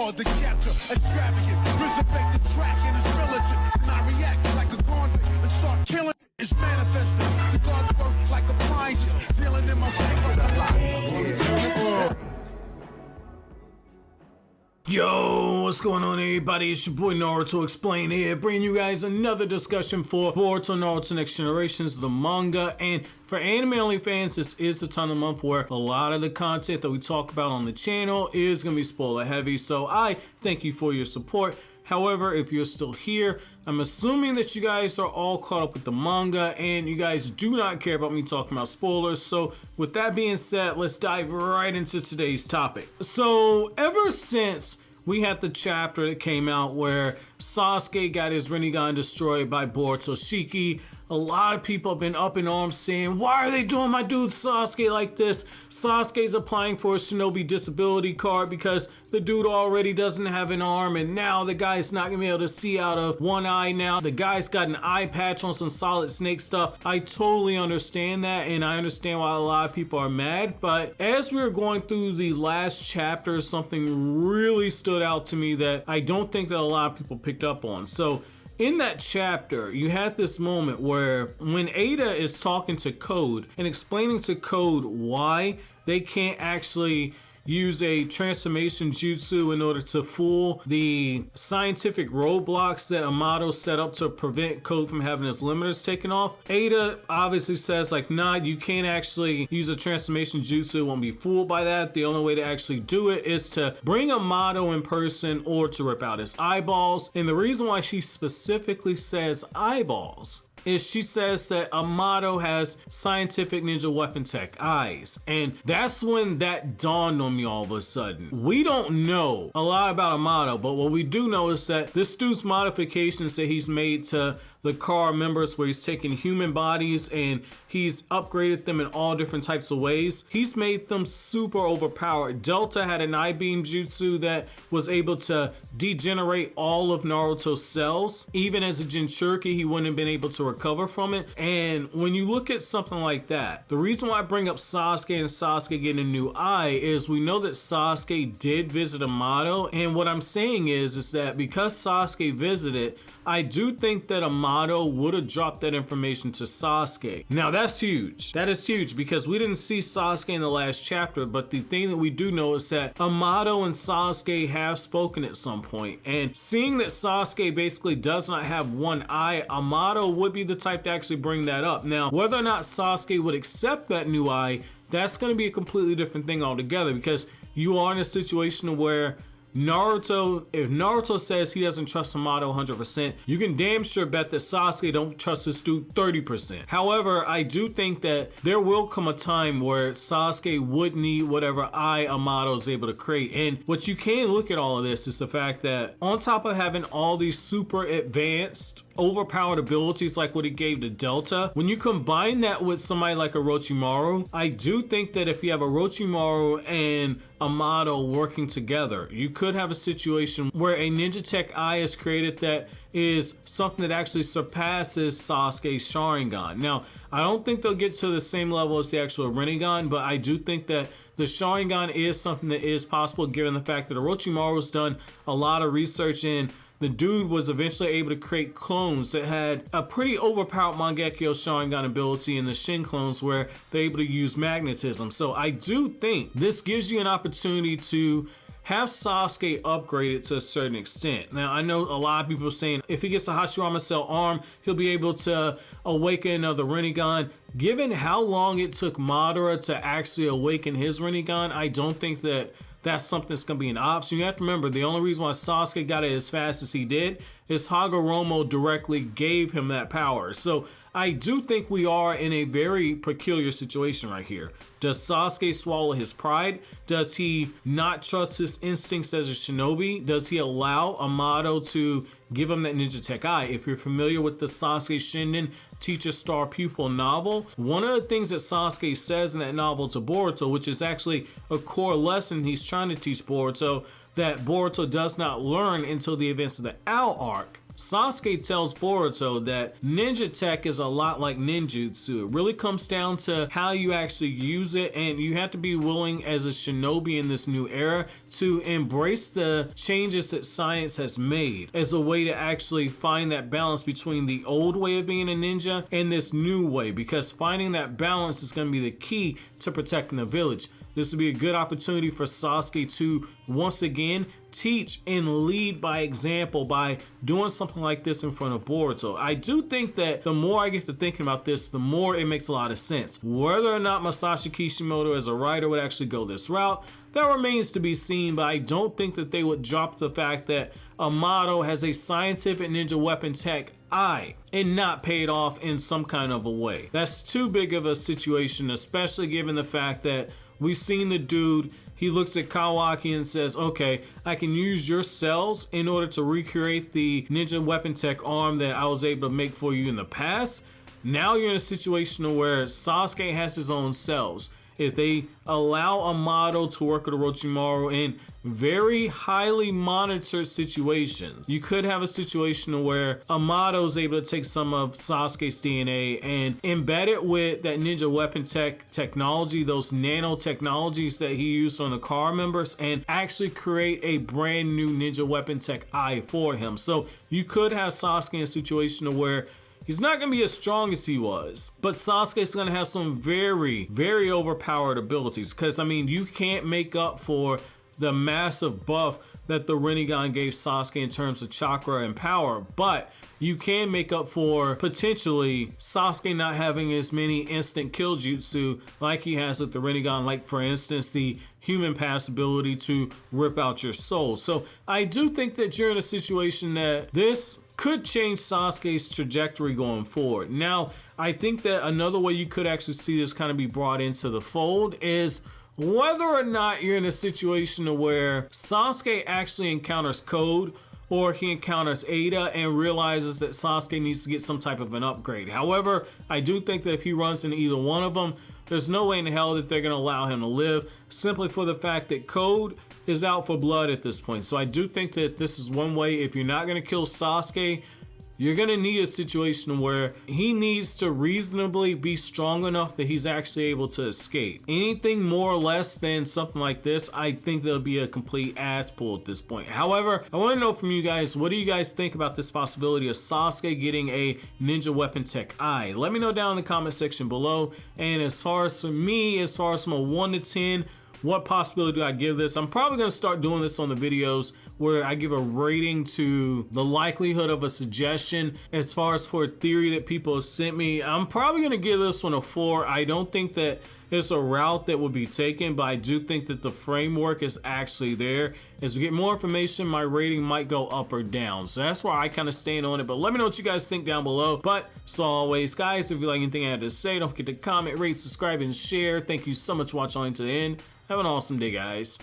hard to capture, extravagant, resurrect the track and it's militant. And I react like a convict and start killing. It's manifesting. The gods work like appliances, dealing in my sacred. Yo, what's going on everybody? It's your boy Naruto Explain here, bringing you guys another discussion for Boruto Naruto Next Generations, the manga. And for anime only fans, this is the time of the month where a lot of the content that we talk about on the channel is going to be spoiler heavy. So I thank you for your support. However, if you're still here, I'm assuming that you guys are all caught up with the manga and you guys do not care about me talking about spoilers. So with that being said, let's dive right into today's topic. So ever since we had the chapter that came out where Sasuke got his Rinnegan destroyed by Momoshiki, a lot of people have been up in arms saying, why are they doing my dude Sasuke like this? Sasuke's applying for a shinobi disability card because the dude already doesn't have an arm, and now the guy's not gonna be able to see out of one eye now. The guy's got an eye patch on some Solid Snake stuff. I totally understand that, and I understand why a lot of people are mad, but as we were going through the last chapter, something really stood out to me that I don't think that a lot of people picked up on. So in that chapter, you had this moment where when Ada is talking to Code and explaining to Code why they can't actually use a transformation jutsu in order to fool the scientific roadblocks that Amado set up to prevent Code from having his limiters taken off, Ada obviously says like, nah, you can't actually use a transformation jutsu, won't be fooled by that. The only way to actually do it is to bring Amado in person or to rip out his eyeballs. And the reason why she specifically says eyeballs is she says that Amado has scientific ninja weapon tech eyes. And that's when that dawned on me all of a sudden. We don't know a lot about Amado, but what we do know is that this dude's modifications that he's made to the car members, where he's taken human bodies and he's upgraded them in all different types of ways, he's made them super overpowered. Delta had an eye beam jutsu that was able to degenerate all of Naruto's cells. Even as a Jinchuriki, he wouldn't have been able to recover from it. And when you look at something like that, the reason why I bring up Sasuke and Sasuke getting a new eye is we know that Sasuke did visit Amado, and what I'm saying is that because Sasuke visited, I do think that Amado would have dropped that information to Sasuke. Now that's huge. That is huge because we didn't see Sasuke in the last chapter, but the thing that we do know is that Amado and Sasuke have spoken at some point. And seeing that Sasuke basically does not have one eye, Amado would be the type to actually bring that up. Now, whether or not Sasuke would accept that new eye, that's going to be a completely different thing altogether, because you are in a situation where if Naruto says he doesn't trust Amado 100%, you can damn sure bet that Sasuke don't trust this dude 30%. However, I do think that there will come a time where Sasuke would need whatever eye Amado is able to create. And what you can look at all of this is the fact that on top of having all these super advanced, overpowered abilities like what he gave to Delta, when you combine that with somebody like Orochimaru, I do think that if you have Orochimaru and Amado working together, you could have a situation where a ninja tech eye is created that is something that actually surpasses Sasuke's Sharingan. Now, I don't think they'll get to the same level as the actual Rinnegan, but I do think that the Sharingan is something that is possible given the fact that Orochimaru's done a lot of research in. The dude was eventually able to create clones that had a pretty overpowered Mangekyo Sharingan ability in the Shin clones where they're able to use magnetism. So I do think this gives you an opportunity to have Sasuke upgraded to a certain extent. Now, I know a lot of people are saying if he gets a Hashirama Cell arm, he'll be able to awaken another Rinnegan. Given how long it took Madara to actually awaken his Rinnegan, I don't think that that's something that's going to be an option. You have to remember, the only reason why Sasuke got it as fast as he did is Hagoromo directly gave him that power. So I do think we are in a very peculiar situation right here. Does Sasuke swallow his pride? Does he not trust his instincts as a shinobi? Does he allow Amado to give him that ninja tech eye? If you're familiar with the Sasuke Shinden Teacher Star Pupil novel, one of the things that Sasuke says in that novel to Boruto, which is actually a core lesson he's trying to teach Boruto, that Boruto does not learn until the events of the Owl arc, Sasuke tells Boruto that ninja tech is a lot like ninjutsu. It really comes down to how you actually use it, and you have to be willing as a shinobi in this new era to embrace the changes that science has made as a way to actually find that balance between the old way of being a ninja and this new way, because finding that balance is going to be the key to protecting the village. This would be a good opportunity for Sasuke to once again teach and lead by example by doing something like this in front of Boruto. I do think that the more I get to thinking about this, the more it makes a lot of sense. Whether or not Masashi Kishimoto as a writer would actually go this route, that remains to be seen, but I don't think that they would drop the fact that Amado has a scientific ninja weapon tech eye and not paid off in some kind of a way. That's too big of a situation, especially given the fact that we've seen the dude, he looks at Kawaki and says, okay, I can use your cells in order to recreate the ninja weapon tech arm that I was able to make for you in the past. Now you're in a situation where Sasuke has his own cells. If they allow Amado to work with Orochimaru in very highly monitored situations, you could have a situation where Amado is able to take some of Sasuke's DNA and embed it with that ninja weapon technology, those nanotechnologies that he used on the car members, and actually create a brand new ninja weapon tech eye for him. So you could have Sasuke in a situation where he's not going to be as strong as he was, but Sasuke's going to have some very, very overpowered abilities. Because, I mean, you can't make up for the massive buff that the Rinnegan gave Sasuke in terms of chakra and power, but you can make up for potentially Sasuke not having as many instant kill jutsu like he has with the Rinnegan, like for instance the human pass ability to rip out your soul. So I do think that you're in a situation that this could change Sasuke's trajectory going forward. Now, I think that another way you could actually see this kind of be brought into the fold is whether or not you're in a situation where Sasuke actually encounters Code, or he encounters Ada and realizes that Sasuke needs to get some type of an upgrade. However, I do think that if he runs into either one of them, there's no way in hell that they're going to allow him to live, simply for the fact that Code is out for blood at this point. So I do think that this is one way. If you're not going to kill Sasuke, you're going to need a situation where he needs to reasonably be strong enough that he's actually able to escape. Anything more or less than something like this, I think there'll be a complete ass pull at this point. However, I want to know from you guys, what do you guys think about this possibility of Sasuke getting a ninja weapon tech eye? Let me know down in the comment section below. And as far as for me, as far as from a 1 to 10, what possibility do I give this? I'm probably going to start doing this on the videos where I give a rating to the likelihood of a suggestion. As far as for a theory that people have sent me, I'm probably going to give this one a 4. I don't think that it's a route that would be taken, but I do think that the framework is actually there. As we get more information, my rating might go up or down. So that's why I kind of stand on it. But let me know what you guys think down below. But as always, guys, if you like anything I had to say, don't forget to comment, rate, subscribe, and share. Thank you so much for watching all the way to the end. Have an awesome day, guys.